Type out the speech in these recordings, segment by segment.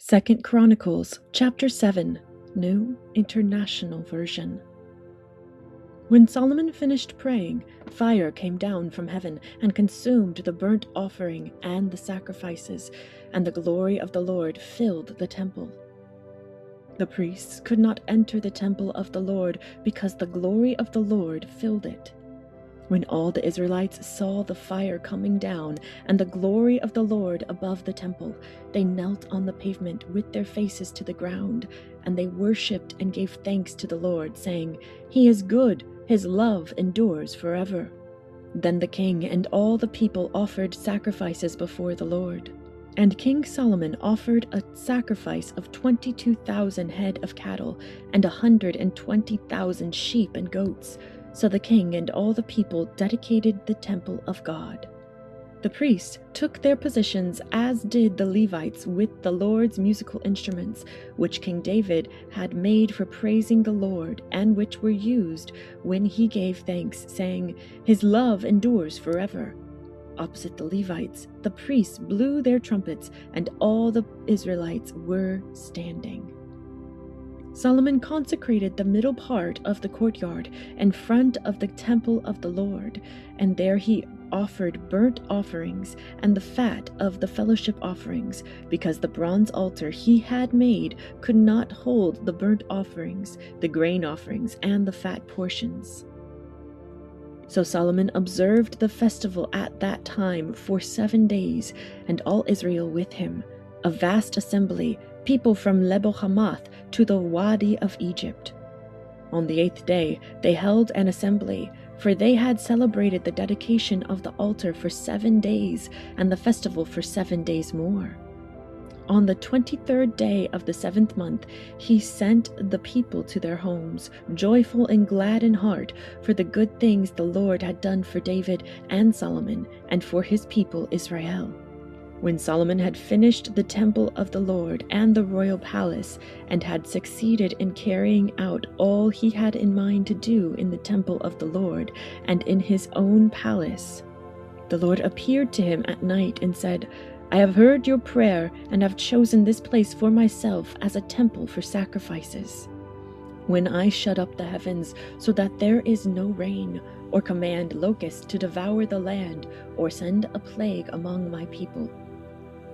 2 Chronicles chapter 7, New International Version. When Solomon finished praying, fire came down from heaven and consumed the burnt offering and the sacrifices, and the glory of the Lord filled the temple. The priests could not enter the temple of the Lord because the glory of the Lord filled it. When all the Israelites saw the fire coming down and the glory of the Lord above the temple, they knelt on the pavement with their faces to the ground, and they worshipped and gave thanks to the Lord, saying, "He is good, his love endures forever." Then the king and all the people offered sacrifices before the Lord. And King Solomon offered a sacrifice of 22,000 head of cattle and 120,000 sheep and goats. So the king and all the people dedicated the temple of God. The priests took their positions, as did the Levites, with the Lord's musical instruments, which King David had made for praising the Lord, and which were used when he gave thanks, saying, "His love endures forever." Opposite the Levites, the priests blew their trumpets, and all the Israelites were standing. Solomon consecrated the middle part of the courtyard in front of the temple of the Lord, and there he offered burnt offerings and the fat of the fellowship offerings, because the bronze altar he had made could not hold the burnt offerings, the grain offerings, and the fat portions. So Solomon observed the festival at that time for 7 days, and all Israel with him, a vast assembly, people from Lebo-Hamath to the Wadi of Egypt. On the 8th day they held an assembly, for they had celebrated the dedication of the altar for 7 days, and the festival for 7 days more. On the 23rd day of the 7th month he sent the people to their homes, joyful and glad in heart, for the good things the Lord had done for David and Solomon, and for his people Israel. When Solomon had finished the temple of the Lord and the royal palace, and had succeeded in carrying out all he had in mind to do in the temple of the Lord and in his own palace, the Lord appeared to him at night and said, "I have heard your prayer and have chosen this place for myself as a temple for sacrifices. When I shut up the heavens so that there is no rain, or command locusts to devour the land, or send a plague among my people,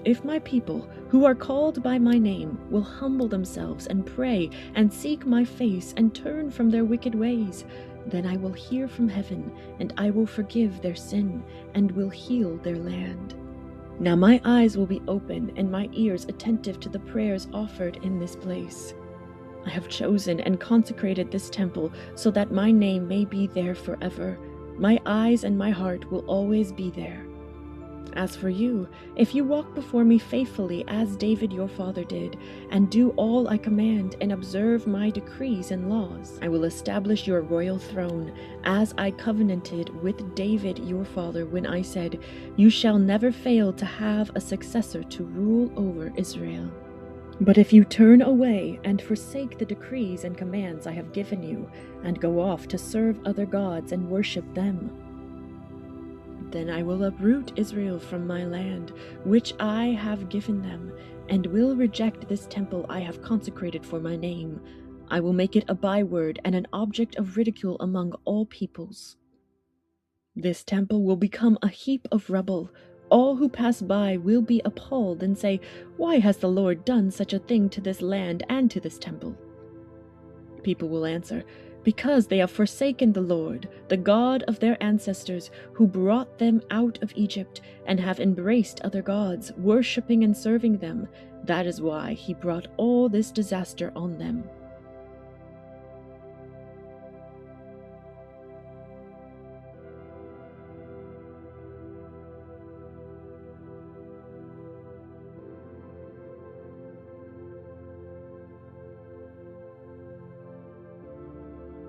if my people, who are called by my name, will humble themselves and pray and seek my face and turn from their wicked ways, then I will hear from heaven, and I will forgive their sin and will heal their land. Now my eyes will be open and my ears attentive to the prayers offered in this place. I have chosen and consecrated this temple so that my name may be there forever. My eyes and my heart will always be there. As for you, if you walk before me faithfully as David your father did, and do all I command and observe my decrees and laws, I will establish your royal throne, as I covenanted with David your father when I said, 'You shall never fail to have a successor to rule over Israel.' But if you turn away and forsake the decrees and commands I have given you, and go off to serve other gods and worship them, then I will uproot Israel from my land, which I have given them, and will reject this temple I have consecrated for my name. I will make it a byword and an object of ridicule among all peoples. This temple will become a heap of rubble. All who pass by will be appalled and say, 'Why has the Lord done such a thing to this land and to this temple?' People will answer, 'Because they have forsaken the Lord, the God of their ancestors, who brought them out of Egypt, and have embraced other gods, worshipping and serving them. That is why he brought all this disaster on them.'